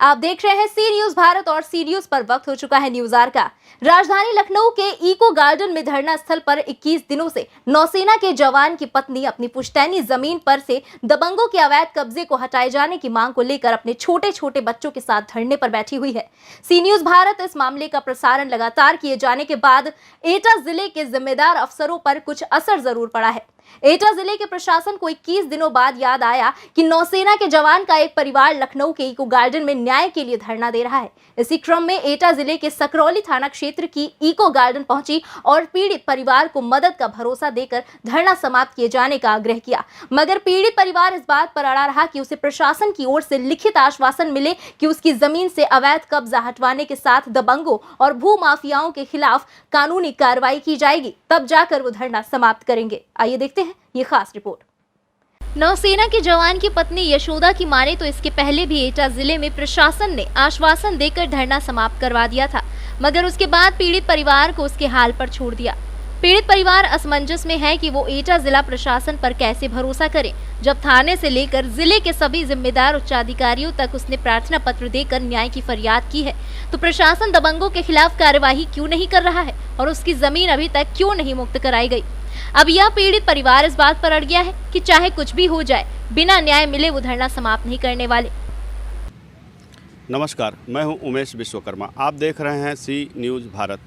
आप देख रहे हैं सी न्यूज भारत और सी न्यूज पर वक्त हो चुका है न्यूज आवर का। राजधानी लखनऊ के इको गार्डन में धरना स्थल पर 21 दिनों से नौसेना के जवान की पत्नी अपनी पुश्तैनी जमीन पर से दबंगों के अवैध कब्जे को हटाए जाने की मांग को लेकर अपने छोटे छोटे बच्चों के साथ धरने पर बैठी हुई है। सी न्यूज भारत इस मामले का प्रसारण लगातार किए जाने के बाद एटा जिले के जिम्मेदार अफसरों पर कुछ असर जरूर पड़ा है। एटा जिले के प्रशासन को 21 दिनों बाद याद आया कि नौसेना के जवान का एक परिवार लखनऊ के इको गार्डन में न्याय के लिए धरना दे रहा है। इसी क्रम में एटा जिले के सकरौली थाना क्षेत्र की इको गार्डन पहुंची और पीड़ित परिवार को मदद का भरोसा देकर धरना समाप्त किए जाने का आग्रह किया, मगर पीड़ित परिवार इस बात पर अड़ा रहा कि उसे प्रशासन की ओर से लिखित आश्वासन मिले कि उसकी जमीन से अवैध कब्जा हटवाने के साथ दबंगों और भू माफियाओं के खिलाफ कानूनी कार्रवाई की जाएगी, तब जाकर वो धरना समाप्त करेंगे। आइए देखते हैं ये खास रिपोर्ट। नौसेना के जवान की पत्नी यशोदा की माने तो इसके पहले भी एटा जिले में प्रशासन ने आश्वासन देकर धरना समाप्त करवा दिया था, मगर उसके बाद पीड़ित परिवार को उसके हाल पर छोड़ दिया। पीड़ित परिवार असमंजस में है कि वो एटा जिला प्रशासन पर कैसे भरोसा करे, जब थाने से लेकर जिले के सभी जिम्मेदार उच्चाधिकारियों तक उसने प्रार्थना पत्र देकर न्याय की फरियाद की है, तो प्रशासन दबंगों के खिलाफ कार्यवाही क्यों नहीं कर रहा है और उसकी जमीन अभी तक क्यों नहीं मुक्त कराई गई। अब यह पीड़ित परिवार इस बात पर अड़ गया है कि चाहे कुछ भी हो जाए, बिना न्याय मिले वो धरना समाप्त नहीं करने वाले। नमस्कार, मैं हूं उमेश विश्वकर्मा। आप देख रहे हैं सी न्यूज़ भारत।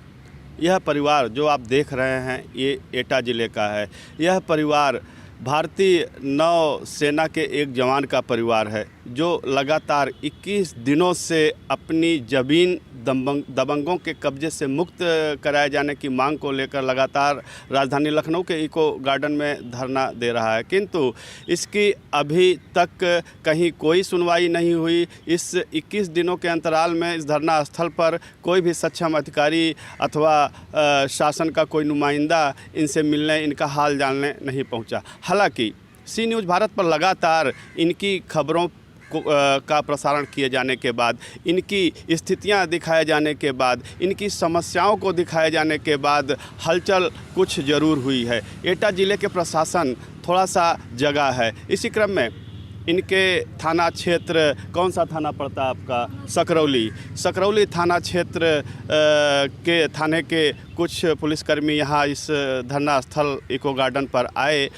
यह परिवार जो आप देख रहे हैं ये एटा ज़िले का है। यह परिवार भारतीय नौसेना के एक जवान का परिवार है जो लगातार 21 दिनों से अपनी ज़मीन दबंगों के कब्जे से मुक्त कराए जाने की मांग को लेकर लगातार राजधानी लखनऊ के इको गार्डन में धरना दे रहा है, किंतु इसकी अभी तक कहीं कोई सुनवाई नहीं हुई। इस 21 दिनों के अंतराल में इस धरना स्थल पर कोई भी सक्षम अधिकारी अथवा शासन का कोई नुमाइंदा इनसे मिलने, इनका हाल जानने नहीं पहुंचा। हालांकि सी न्यूज़ भारत पर लगातार इनकी खबरों का प्रसारण किए जाने के बाद, इनकी स्थितियां दिखाए जाने के बाद, इनकी समस्याओं को दिखाए जाने के बाद हलचल कुछ ज़रूर हुई है। एटा ज़िले के प्रशासन थोड़ा सा जगह है। इसी क्रम में इनके थाना क्षेत्र, कौन सा थाना पड़ता है आपका? सकरौली थाना क्षेत्र के थाने के कुछ पुलिसकर्मी यहाँ इस धरना स्थल इको गार्डन पर आए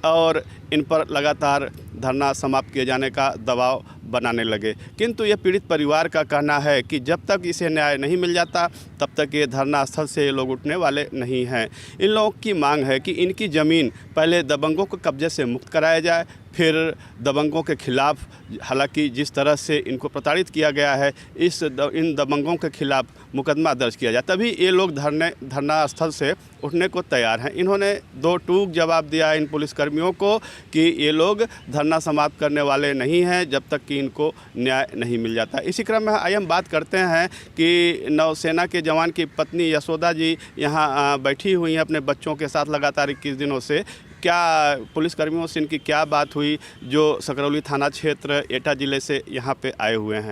और इन पर लगातार धरना समाप्त किए जाने का दबाव बनाने लगे, किंतु ये पीड़ित परिवार का कहना है कि जब तक इसे न्याय नहीं मिल जाता तब तक ये धरना स्थल से लोग उठने वाले नहीं हैं। इन लोगों की मांग है कि इनकी ज़मीन पहले दबंगों को कब्जे से मुक्त कराया जाए, फिर दबंगों के खिलाफ, हालांकि जिस तरह से इनको प्रताड़ित किया गया है, इन दबंगों के खिलाफ मुकदमा दर्ज किया जाए, तभी ये लोग धरना स्थल से उठने को तैयार हैं। इन्होंने दो टूक जवाब दिया इन पुलिसकर्मियों को कि ये लोग धरना समाप्त करने वाले नहीं हैं जब तक कि इनको न्याय नहीं मिल जाता। इसी क्रम में आइए हम बात करते हैं कि नौसेना के जवान की पत्नी यशोदा जी यहाँ बैठी हुई हैं अपने बच्चों के साथ लगातार 21 दिनों से। क्या पुलिसकर्मियों से इनकी क्या बात हुई जो सकरौली थाना क्षेत्र एटा ज़िले से यहाँ पे आए हुए हैं?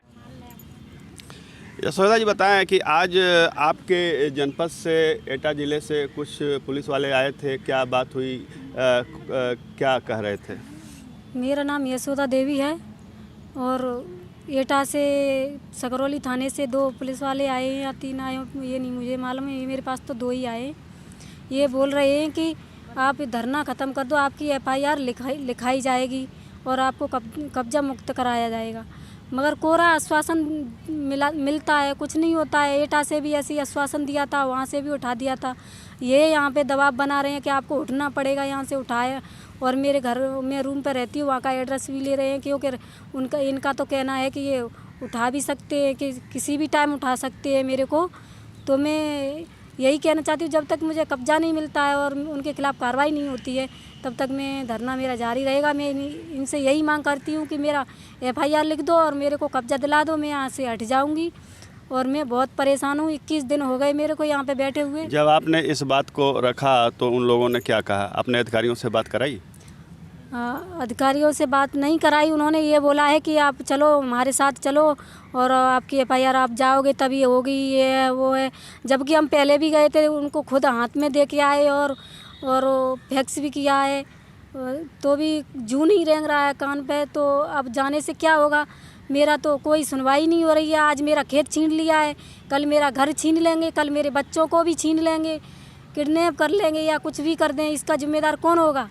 यशोदा जी बताएं कि आज आपके जनपद से, एटा ज़िले से कुछ पुलिस वाले आए थे, क्या बात हुई, क्या कह रहे थे? मेरा नाम यशोदा देवी है और एटा से सकरौली थाने से 2 पुलिस वाले आए हैं या 3 आए, ये नहीं मुझे मालूम है। मेरे पास तो 2 ही आए। ये बोल रहे हैं कि आप धरना ख़त्म कर दो, आपकी FIR लिखाई जाएगी और आपको कब्जा मुक्त कराया जाएगा, मगर कोरा आश्वासन मिलता है, कुछ नहीं होता है। एटा से भी ऐसी आश्वासन दिया था, वहाँ से भी उठा दिया था। ये यहाँ पे दबाव बना रहे हैं कि आपको उठना पड़ेगा, यहाँ से उठाए। और मेरे घर में रूम पर रहती हूँ, वहाँ का एड्रेस भी ले रहे हैं, क्योंकि इनका तो कहना है कि ये उठा भी सकते हैं, कि किसी भी टाइम उठा सकते हैं मेरे को। तो मैं यही कहना चाहती हूँ, जब तक मुझे कब्जा नहीं मिलता है और उनके खिलाफ़ कार्रवाई नहीं होती है तब तक मैं धरना मेरा जारी रहेगा। मैं इनसे यही मांग करती हूँ कि मेरा FIR लिख दो और मेरे को कब्जा दिला दो, मैं यहाँ से हट जाऊँगी। और मैं बहुत परेशान हूँ, 21 दिन हो गए मेरे को यहाँ पे बैठे हुए। जब आपने इस बात को रखा तो उन लोगों ने क्या कहा? आपने अधिकारियों से बात कराई? अधिकारियों से बात नहीं कराई। उन्होंने ये बोला है कि आप चलो, हमारे साथ चलो और आपकी FIR आप जाओगे तभी होगी, ये है वो है। जबकि हम पहले भी गए थे, उनको खुद हाथ में दे के आए और फैक्स भी किया है, तो भी जूं नहीं रेंग रहा है कान पे। तो अब जाने से क्या होगा, मेरा तो कोई सुनवाई नहीं हो रही है। आज मेरा खेत छीन लिया है, कल मेरा घर छीन लेंगे, कल मेरे बच्चों को भी छीन लेंगे, किडनैप कर लेंगे या कुछ भी कर दें। इसका जिम्मेदार कौन होगा?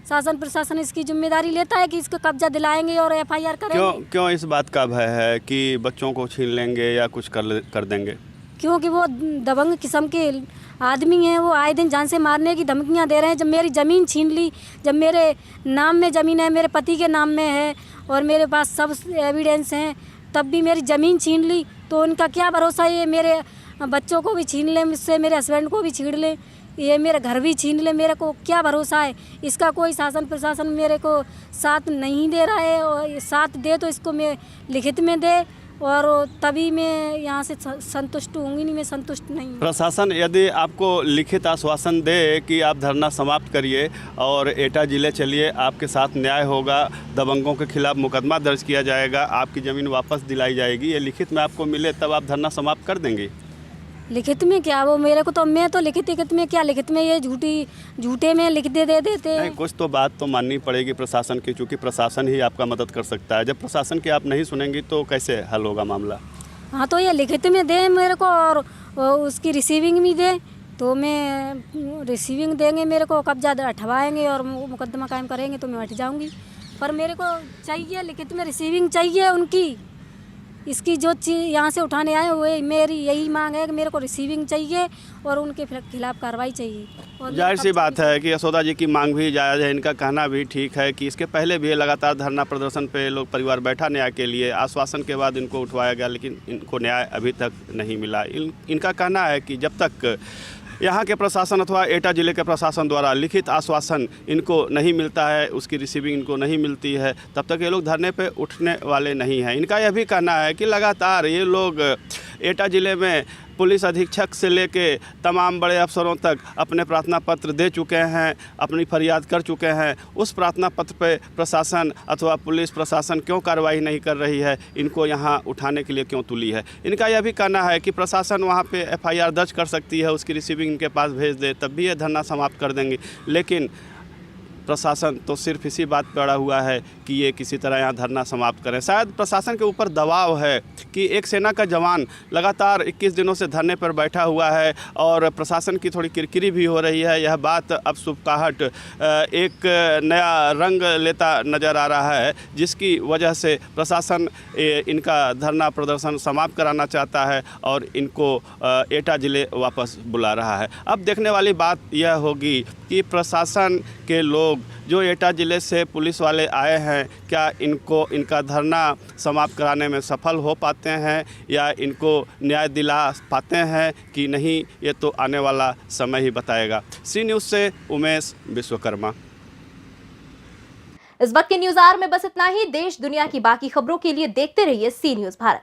शासन प्रशासन इसकी जिम्मेदारी लेता है कि इसको कब्जा दिलाएंगे और FIR करेंगे। क्यों इस बात का भय है कि बच्चों को छीन लेंगे या कुछ कर देंगे? क्योंकि वो दबंग किस्म के आदमी हैं, वो आए दिन जान से मारने की धमकियां दे रहे हैं। जब मेरी ज़मीन छीन ली, जब मेरे नाम में ज़मीन है, मेरे पति के नाम में है और मेरे पास सब एविडेंस हैं, तब भी मेरी ज़मीन छीन ली, तो उनका क्या भरोसा है? ये मेरे बच्चों को भी छीन ले मुझसे, मेरे हस्बैंड को भी छीन ले, ये मेरे घर भी छीन ले, मेरे को क्या भरोसा है? इसका कोई शासन प्रशासन मेरे को साथ नहीं दे रहा है, और साथ दे तो इसको मैं लिखित में दे, और तभी मैं यहाँ से संतुष्ट होंगी। नहीं, मैं संतुष्ट नहीं हूँ। प्रशासन यदि आपको लिखित आश्वासन दे कि आप धरना समाप्त करिए और एटा जिले चलिए, आपके साथ न्याय होगा, दबंगों के खिलाफ मुकदमा दर्ज किया जाएगा, आपकी ज़मीन वापस दिलाई जाएगी, ये लिखित में आपको मिले, तब आप धरना समाप्त कर देंगे? लिखित में क्या, वो मेरे को तो, मैं तो लिखित में क्या, लिखित में ये झूठे में लिख दे देते हैं। नहीं, कुछ तो बात तो माननी पड़ेगी प्रशासन की, चूँकि प्रशासन ही आपका मदद कर सकता है। जब प्रशासन की आप नहीं सुनेंगी तो कैसे हल होगा मामला? हाँ, तो ये लिखित में दे मेरे को, और उसकी रिसीविंग भी दे, तो मैं रिसीविंग देंगे, मेरे को कब्जा हटवाएंगे और मुकदमा कायम करेंगे तो मैं हट जाऊंगी। पर मेरे को चाहिए लिखित में रिसीविंग चाहिए उनकी, इसकी जो चीज़ यहाँ से उठाने आए हुए, मेरी यही मांग है कि मेरे को रिसीविंग चाहिए और उनके खिलाफ कार्रवाई चाहिए। और जाहिर सी बात है कि यशोदा जी की मांग भी जायज़ है, इनका कहना भी ठीक है कि इसके पहले भी लगातार धरना प्रदर्शन पे लोग परिवार बैठा न्याय के लिए, आश्वासन के बाद इनको उठवाया गया, लेकिन इनको न्याय अभी तक नहीं मिला। इनका कहना है कि जब तक यहाँ के प्रशासन अथवा एटा जिले के प्रशासन द्वारा लिखित आश्वासन इनको नहीं मिलता है, उसकी रिसीविंग इनको नहीं मिलती है, तब तक ये लोग धरने पे उठने वाले नहीं हैं। इनका यह भी कहना है कि लगातार ये लोग एटा जिले में पुलिस अधीक्षक से लेके तमाम बड़े अफसरों तक अपने प्रार्थना पत्र दे चुके हैं, अपनी फरियाद कर चुके हैं। उस प्रार्थना पत्र पे प्रशासन अथवा पुलिस प्रशासन क्यों कार्रवाई नहीं कर रही है, इनको यहाँ उठाने के लिए क्यों तुली है? इनका यह भी कहना है कि प्रशासन वहाँ पे FIR दर्ज कर सकती है, उसकी रिसीविंग इनके पास भेज दे, तब भी ये धरना समाप्त कर देंगे। लेकिन प्रशासन तो सिर्फ इसी बात पर अड़ा हुआ है कि ये किसी तरह यहाँ धरना समाप्त करें। शायद प्रशासन के ऊपर दबाव है कि एक सेना का जवान लगातार 21 दिनों से धरने पर बैठा हुआ है और प्रशासन की थोड़ी किरकिरी भी हो रही है। यह बात अब सुबकाहट एक नया रंग लेता नज़र आ रहा है, जिसकी वजह से प्रशासन इनका धरना प्रदर्शन समाप्त कराना चाहता है और इनको एटा जिले वापस बुला रहा है। अब देखने वाली बात यह होगी कि प्रशासन के लोग जो एटा ज़िले से पुलिस वाले आए हैं, क्या इनका धरना समाप्त कराने में सफल हो पाते हैं या इनको न्याय दिला पाते हैं कि नहीं, ये तो आने वाला समय ही बताएगा। सी न्यूज़ से उमेश विश्वकर्मा। इस वक्त के न्यूज़ आवर में बस इतना ही। देश दुनिया की बाकी खबरों के लिए देखते रहिए सी न्यूज़ भारत।